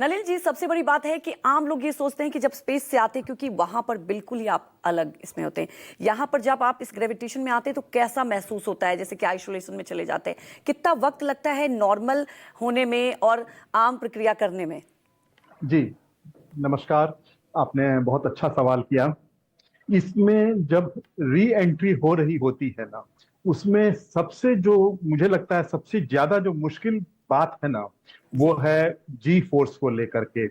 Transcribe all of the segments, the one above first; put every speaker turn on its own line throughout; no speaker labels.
नलिन जी, सबसे बड़ी बात है कि आम लोग ये सोचते हैं कि जब स्पेस से आते हैं, क्योंकि वहां पर बिल्कुल ही आप अलग इसमें होते हैं, यहाँ पर जब आप इस ग्रेविटेशन में आते हैं तो कैसा महसूस होता है? जैसे कि आइसोलेशन में चले जाते हैं, कितना वक्त लगता है नॉर्मल होने में और आम प्रक्रिया करने में?
जी, नमस्कार। आपने बहुत अच्छा सवाल किया। इसमें जब री एंट्री हो रही होती है ना, उसमें सबसे जो मुझे लगता है सबसे ज्यादा जो मुश्किल बात है ना, वो
जी।
है जी फोर्स को लेकर के।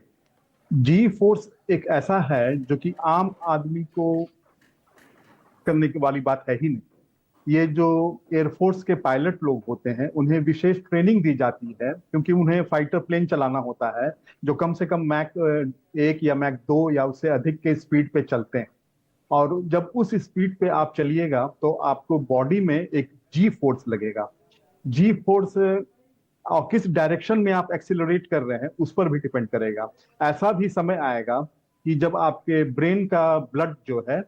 जी फोर्स एक ऐसा है जो कि आम आदमी को करने की वाली बात है ही नहीं। ये जो एयरफोर्स के पायलट लोग होते हैं उन्हें विशेष ट्रेनिंग दी जाती है, क्योंकि उन्हें फाइटर प्लेन चलाना होता है जो कम से कम मैक 1 या मैक 2 या उससे अधिक के स्पीड पे चलते हैं। और जब उस स्पीड पे आप चलिएगा तो आपको बॉडी में एक जी फोर्स लगेगा। जी फोर्स और किस डायरेक्शन में आप एक्सिलरेट कर रहे हैं उस पर भी डिपेंड करेगा। ऐसा भी समय आएगा कि जब आपके ब्रेन का ब्लड जो है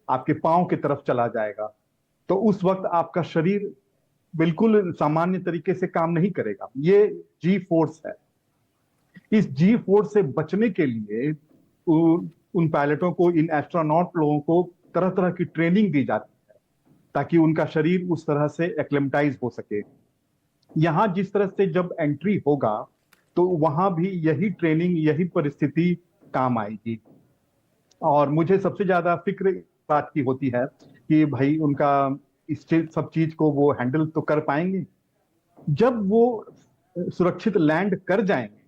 आपके पाँव की तरफ चला जाएगा, तो उस वक्त आपका शरीर बिल्कुल सामान्य तरीके से काम नहीं करेगा। ये जी फोर्स है। इस जी फोर्स से बचने के लिए उन पायलटों को, इन एस्ट्रोनॉट लोगों को तरह तरह की ट्रेनिंग दी जाती है ताकि उनका शरीर उस तरह से एक्लेमेटाइज हो सके। यहां जिस तरह से जब एंट्री होगा तो वहां भी यही ट्रेनिंग, यही परिस्थिति काम आएगी। और मुझे सबसे ज्यादा फिक्र इस बात की होती है कि भाई उनका सब चीज को वो हैंडल तो कर पाएंगे। जब वो सुरक्षित लैंड कर जाएंगे,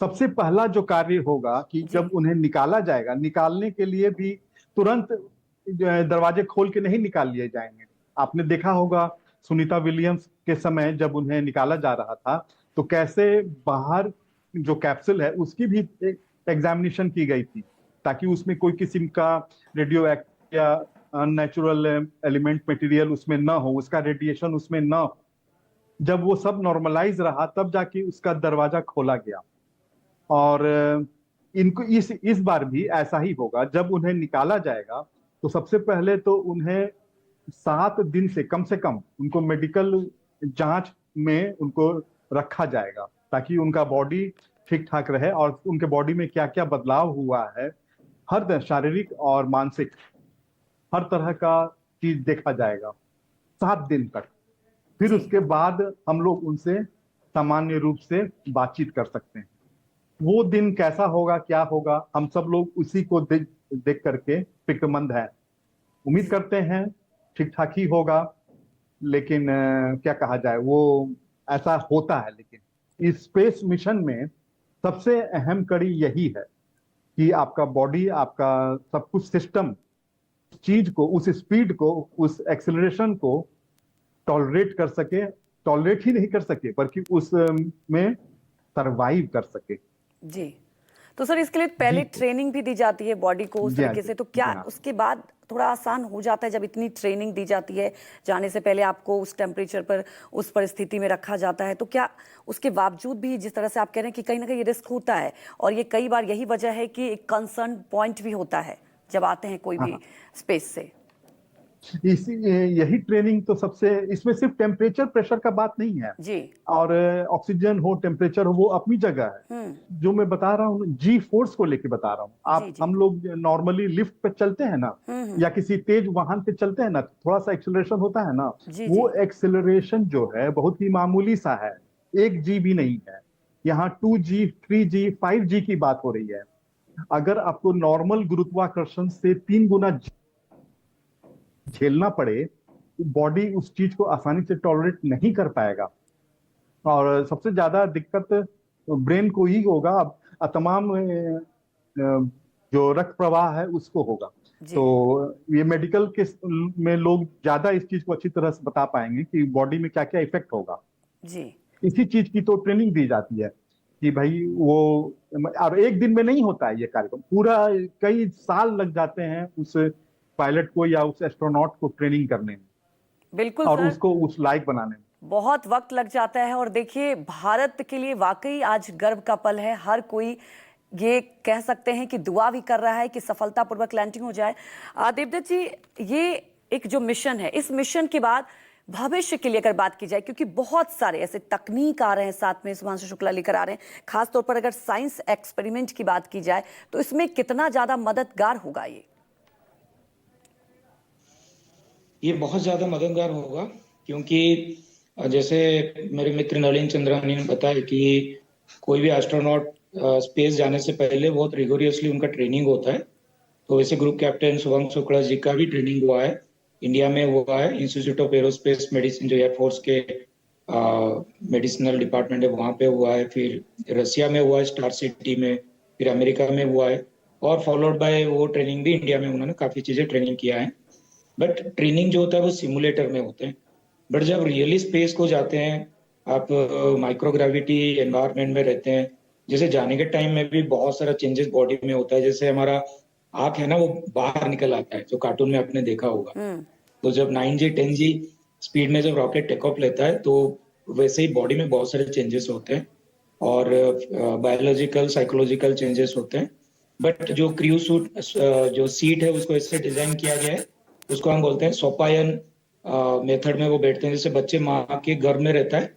सबसे पहला जो कार्य होगा कि
जी।
जब उन्हें निकाला जाएगा, निकालने के लिए भी तुरंत दरवाजे खोल के नहीं निकाल लिए जाएंगे। आपने देखा होगा सुनीता विलियम्स के समय जब उन्हें निकाला जा रहा था तो कैसे बाहर जो कैप्सूल है उसकी भी एग्जामिनेशन की गई थी ताकि उसमें कोई किस्म का रेडियो एक्टिव या अननेचुरल एलिमेंट मटेरियल उसमें ना हो, उसका रेडिएशन उसमें ना हो। जब वो सब नॉर्मलाइज रहा तब जाके उसका दरवाजा खोला गया। और इनको इस बार भी ऐसा ही होगा। जब उन्हें निकाला जाएगा तो सबसे पहले तो उन्हें 7 दिन से कम उनको मेडिकल जांच में उनको रखा जाएगा ताकि उनका बॉडी ठीक ठाक रहे और उनके बॉडी में क्या क्या बदलाव हुआ है, हर शारीरिक और मानसिक हर तरह का चीज देखा जाएगा 7 दिन तक। फिर
जी।
उसके बाद हम लोग उनसे सामान्य रूप से बातचीत कर सकते हैं। वो दिन कैसा होगा, क्या होगा, हम सब लोग उसी को देख देख करके फिक्रमंद हैं। उम्मीद करते हैं ठीक ठाक ही होगा। लेकिन क्या कहा जाए, वो ऐसा होता है। लेकिन इस स्पेस मिशन में सबसे अहम कड़ी यही है कि आपका बॉडी, आपका सब कुछ सिस्टम चीज को, उस स्पीड को, उस एक्सेलरेशन को टॉलरेट कर सके। टॉलरेट ही नहीं कर सके बल्कि उस में सरवाइव कर सके।
जी। तो सर, इसके लिए पहले
जी
ट्रेनिंग भी दी जाती है बॉडी को उस
जी हाँ,
तरीके
जी
से, तो
जी
क्या
हाँ।
उसके बाद थोड़ा आसान हो जाता है जब इतनी ट्रेनिंग दी जाती है? जाने से पहले आपको उस टेम्परेचर पर, उस परिस्थिति में रखा जाता है, तो क्या उसके बावजूद भी जिस तरह से आप कह रहे हैं कि कहीं ना कहीं रिस्क होता है, और ये कई बार यही वजह है कि एक कंसर्न पॉइंट भी होता है जब आते हैं कोई
हाँ
भी
हाँ।
स्पेस से?
इसी यही ट्रेनिंग तो सबसे, इसमें सिर्फ टेम्परेचर प्रेशर का बात नहीं है।
जी।
और ऑक्सीजन हो, टेम्परेचर हो, वो अपनी जगह है।
हम्म।
जो मैं बता रहा हूँ जी फोर्स को लेके बता रहा हूँ।
जी।
आप,
जी।
हम लोग नॉर्मली लिफ्ट पे चलते हैं ना,
हम्म।
या किसी तेज वाहन पे चलते हैं ना, थोड़ा सा एक्सेलरेशन होता है ना।
जी। जी।
वो एक्सेलरेशन जो है बहुत ही मामूली सा है, 1 जी भी नहीं है। यहाँ 2 जी, 3 जी, 5 जी की बात हो रही है। अगर आपको नॉर्मल गुरुत्वाकर्षण से 3 गुना झेलना पड़े, बॉडी उस चीज को आसानी से टॉलरेट नहीं कर पाएगा। और सबसे ज्यादा दिक्कत ब्रेन को ही होगा। तमाम जो रक्त प्रवाह है उसको होगा।
जी।
तो ये मेडिकल के में लोग ज्यादा इस चीज को अच्छी तरह से बता पाएंगे कि बॉडी में क्या क्या इफेक्ट होगा।
जी।
इसी चीज की तो ट्रेनिंग दी जाती है कि भाई वो, और एक दिन में नहीं होता है ये कार्यक्रम, पूरा कई साल लग जाते हैं उस पायलट को या उस एस्ट्रोनॉट को ट्रेनिंग करने में
बिल्कुल
और
सर,
उसको उस लायक बनाने में।
बहुत वक्त लग जाता है। और देखिए, भारत के लिए वाकई आज गर्व का पल है। हर कोई ये कह सकते हैं कि दुआ भी कर रहा है कि सफलतापूर्वक लैंडिंग हो जाए। देवदत्त जी, ये एक जो मिशन है, इस मिशन के बाद भविष्य के लिए अगर बात की जाए, क्योंकि बहुत सारे ऐसे तकनीक आ रहे हैं साथ में सुभांशु शुक्ला लेकर आ रहे हैं, खासतौर पर अगर साइंस एक्सपेरिमेंट की बात की जाए तो इसमें कितना ज्यादा मददगार होगा
ये बहुत ज्यादा मददगार होगा, क्योंकि जैसे मेरे मित्र नलिन चंद्रानी ने बताया कि कोई भी एस्ट्रोनॉट स्पेस जाने से पहले बहुत रिगोरियसली उनका ट्रेनिंग होता है। तो वैसे ग्रुप कैप्टन शुभंकर शुक्ला जी का भी ट्रेनिंग हुआ है, इंडिया में हुआ है, इंस्टीट्यूट ऑफ एरोस्पेस मेडिसिन जो एयरफोर्स के मेडिसिनल डिपार्टमेंट है वहां पे हुआ है, फिर रसिया में हुआ है स्टार सिटी में, फिर अमेरिका में हुआ है, और फॉलोड बाय वो ट्रेनिंग भी इंडिया में उन्होंने काफी चीजें ट्रेनिंग किया है। बट ट्रेनिंग जो होता है वो सिमुलेटर में होते हैं। बट जब रियली स्पेस को जाते हैं, आप माइक्रोग्रेविटी एनवायरनमेंट में रहते हैं, जैसे जाने के टाइम में भी बहुत सारा चेंजेस बॉडी में होता है। जैसे हमारा आंख है ना, वो बाहर निकल आता है, जो कार्टून में आपने देखा होगा। तो जब 9G 10G स्पीड में जब रॉकेट टेक ऑफ लेता है, तो वैसे ही बॉडी में बहुत सारे चेंजेस होते हैं, और बायोलॉजिकल साइकोलॉजिकल चेंजेस होते हैं। बट जो क्रू सूट जो सीट है उसको ऐसे डिजाइन किया गया है, उसको हम बोलते हैं सोपायन मेथड में वो बैठते हैं। जैसे बच्चे माँ के गर्भ में रहता है